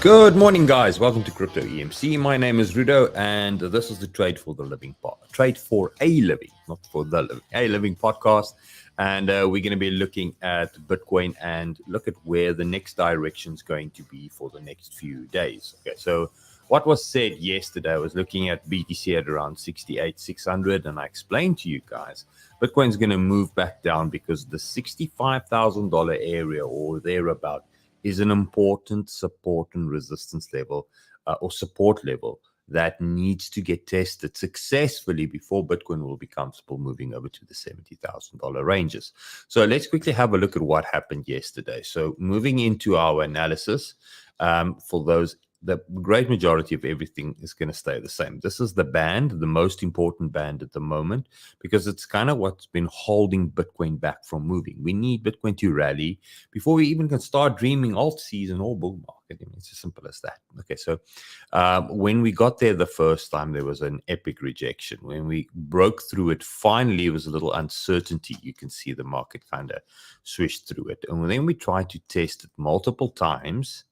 Good morning, guys. Welcome to Crypto EMC. My name is Rudo, and this is the Trade for the Living Trade for a Living, not for the living, a living podcast. And we're going to be looking at Bitcoin and look at where the next direction is going to be for the next few days. Okay, so what was said yesterday, I was looking at BTC at around 68,600, and I explained to you guys Bitcoin's going to move back down because the $65,000 area or thereabout is an important support and resistance level or support level that needs to get tested successfully before Bitcoin will be comfortable moving over to the $70,000 ranges. So let's quickly have a look at what happened yesterday. So moving into our analysis, for those, the great majority of everything is going to stay the same. This is the band, the most important band at the moment, because it's kind of what's been holding Bitcoin back from moving. We need Bitcoin to rally before we even can start dreaming alt season or bull market. I mean, it's as simple as that. Okay, so when we got there the first time, there was an epic rejection. When we broke through it, finally, it was a little uncertainty. You can see the market kind of swished through it. And then we tried to test it multiple times,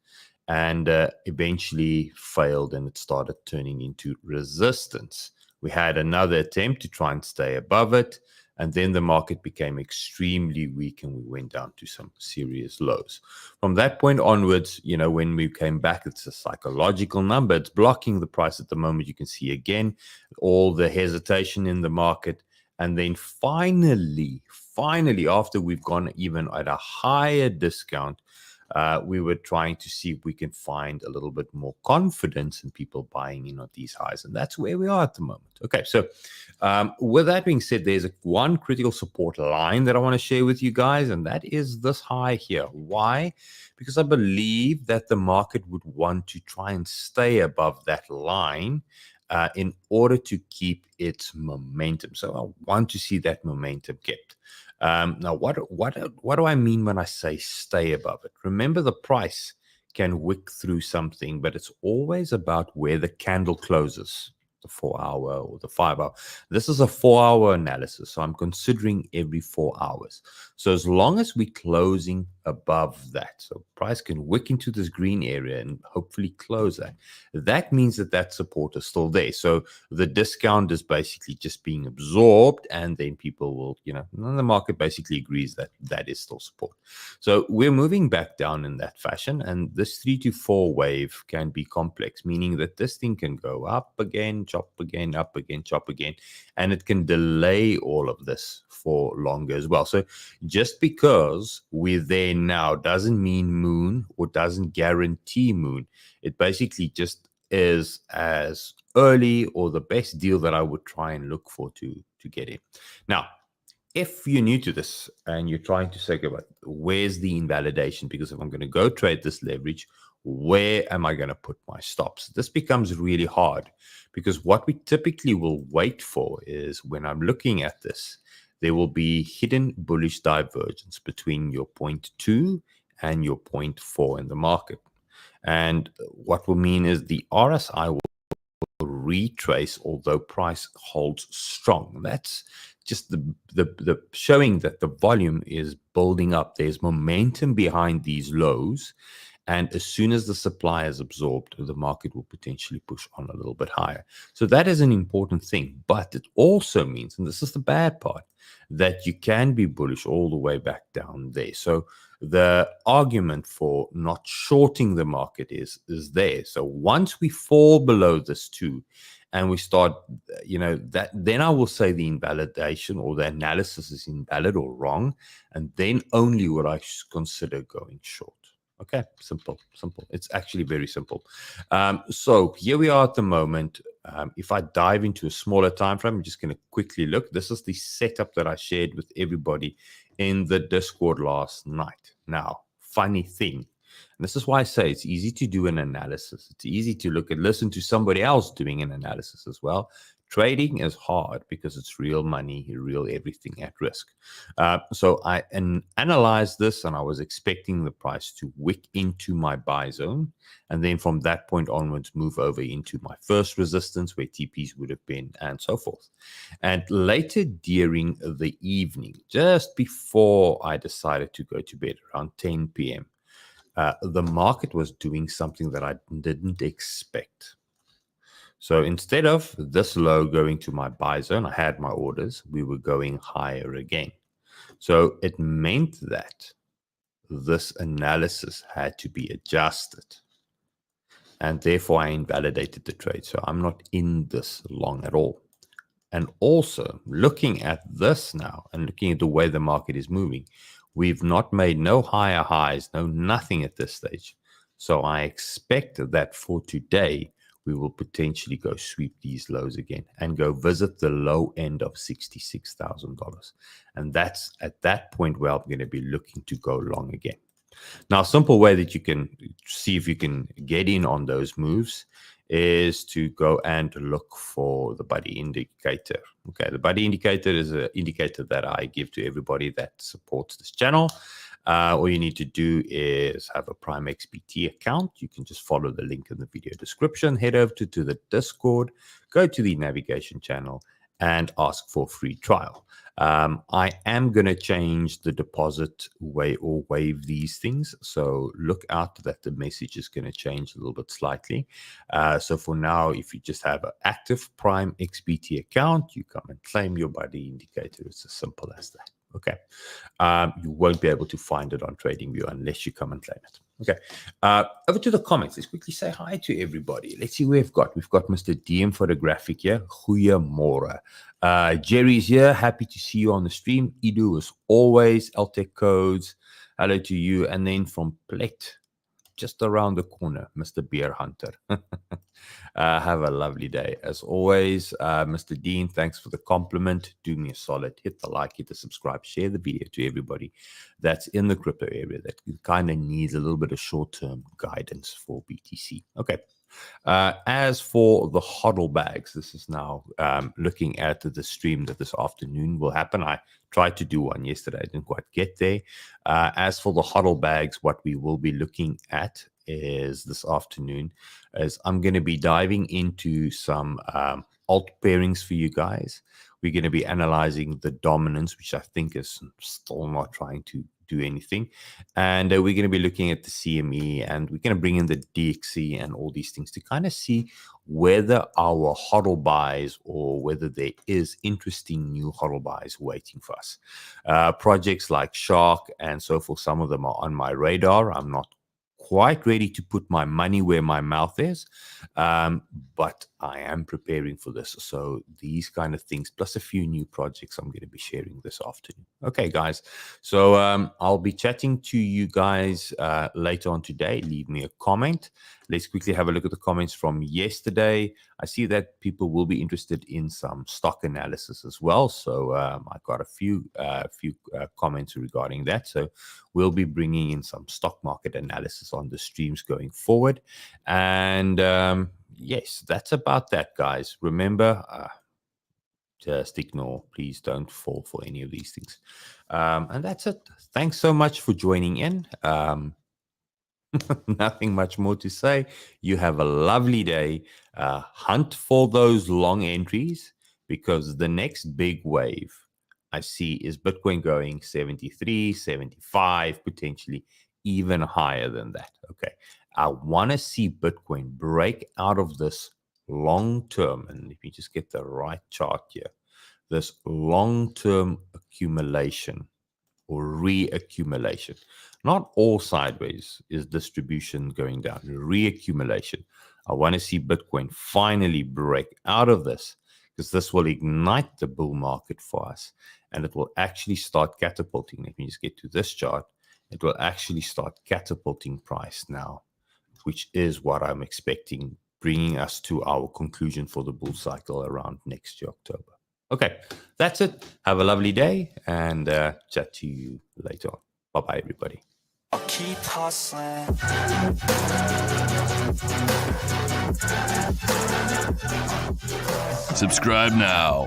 and eventually failed, and it started turning into resistance. We had another attempt to try and stay above it, and then the market became extremely weak and we went down to some serious lows. From that point onwards, you know, when we came back, it's a psychological number. It's blocking the price at the moment. You can see again all the hesitation in the market. And then finally, after we've gone even at a higher discount, we were trying to see if we can find a little bit more confidence in people buying in at these highs. And that's where we are at the moment. Okay, so with that being said, there's one critical support line that I want to share with you guys, and that is this high here. Why? Because I believe that the market would want to try and stay above that line in order to keep its momentum. So I want to see that momentum kept. Now, what do I mean when I say stay above it? Remember, the price can wick through something, but it's always about where the candle closes, the 4 hour or the 5 hour. This is a 4 hour analysis, so I'm considering every 4 hours. So as long as we're closing above that, so price can wick into this green area and hopefully close that. That means that that support is still there. So the discount is basically just being absorbed, and then people will, you know, the market basically agrees that that is still support. So we're moving back down in that fashion, and this 3 to 4 wave can be complex, meaning that this thing can go up again, chop again, up again, chop again, and it can delay all of this for longer as well. So just because we're there now doesn't mean moon or doesn't guarantee moon. It basically just is as early or the best deal that I would try and look for to get in. Now, if you're new to this and you're trying to say, about where's the invalidation? Because if I'm going to go trade this leverage, where am I going to put my stops? This becomes really hard, because what we typically will wait for is when I'm looking at this, there will be hidden bullish divergence between your 0.2 and your 0.4 in the market. And what will mean is the RSI will retrace, although price holds strong. That's just the showing that the volume is building up. There's momentum behind these lows. And as soon as the supply is absorbed, the market will potentially push on a little bit higher. So that is an important thing. But it also means, and this is the bad part, that you can be bullish all the way back down there. So the argument for not shorting the market is there. So once we fall below this too, and we start, you know, that, then I will say the invalidation or the analysis is invalid or wrong, and then only would I consider going short. Okay, simple. It's actually very simple. So here we are at the moment. If I dive into a smaller time frame, I'm just going to quickly look. This is the setup that I shared with everybody in the Discord last night. Now, funny thing, and this is why I say it's easy to do an analysis. It's easy to look and listen to somebody else doing an analysis as well. Trading is hard because it's real money, real everything at risk. So I analyzed this, and I was expecting the price to wick into my buy zone, and then from that point onwards move over into my first resistance where TPs would have been, and so forth. And later during the evening, just before I decided to go to bed around 10 p.m., the market was doing something that I didn't expect. So instead of this low going to my buy zone, I had my orders, we were going higher again. So it meant that this analysis had to be adjusted. And therefore, I invalidated the trade. So I'm not in this long at all. And also, looking at this now and looking at the way the market is moving, we've not made no higher highs, no nothing at this stage. So I expect that for today, we will potentially go sweep these lows again and go visit the low end of $66,000. And that's at that point where I'm going to be looking to go long again. Now, a simple way that you can see if you can get in on those moves is to go and look for the buddy indicator. Okay, the buddy indicator is an indicator that I give to everybody that supports this channel. All you need to do is have a Prime XBT account. You can just follow the link in the video description, head over to the Discord, go to the navigation channel, and ask for a free trial. I am going to change the deposit way or waive these things. So look out that the message is going to change a little bit slightly. So for now, if you just have an active Prime XBT account, you come and claim your buddy indicator. It's as simple as that. Okay. You won't be able to find it on TradingView unless you come and claim it. Okay. Over to the comments. Let's quickly say hi to everybody. Let's see who we've got. We've got Mr. DM Photographic here. Goeiemorgen. Jerry's here. Happy to see you on the stream. Edu, as always. LTech Codes. Hello to you. And then from Plate, just around the corner, Mr. Beer Hunter. Have a lovely day. As always, Mr. Dean, thanks for the compliment. Do me a solid. Hit the like, hit the subscribe, share the video to everybody that's in the crypto area that kind of needs a little bit of short-term guidance for BTC. Okay. As for the HODL bags, this is now looking at the stream that this afternoon will happen. I tried to do one yesterday. I didn't quite get there. As for the HODL bags, what we will be looking at is this afternoon is I'm going to be diving into some alt pairings for you guys. We're going to be analyzing the dominance, which I think is still not trying to do anything. And we're going to be looking at the CME, and we're going to bring in the DXC and all these things to kind of see whether our HODL buys or whether there is interesting new HODL buys waiting for us. Projects like Shark and so forth, some of them are on my radar. I'm not quite ready to put my money where my mouth is, but I am preparing for this. So these kind of things, plus a few new projects I'm going to be sharing this afternoon. Okay, guys. So I'll be chatting to you guys later on today. Leave me a comment. Let's quickly have a look at the comments from yesterday. I see that people will be interested in some stock analysis as well. So I got a few comments regarding that. So we'll be bringing in some stock market analysis on the streams going forward. And yes, that's about that, guys. Remember, just ignore. Please don't fall for any of these things. And that's it. Thanks so much for joining in. Nothing much more to say. You have a lovely day. Hunt for those long entries, because the next big wave I see is Bitcoin going 73, 75, potentially even higher than that. Okay. I want to see Bitcoin break out of this long term. And let me just get the right chart here. This long-term accumulation or reaccumulation. Not all sideways is distribution going down. Reaccumulation. I want to see Bitcoin finally break out of this, because this will ignite the bull market for us, and it will actually start catapulting. Let me just get to this chart. It will actually start catapulting price now, which is what I'm expecting, bringing us to our conclusion for the bull cycle around next year, October. Okay, that's it. Have a lovely day, and chat to you later on. Bye-bye, everybody. I'll keep hustling. Subscribe now.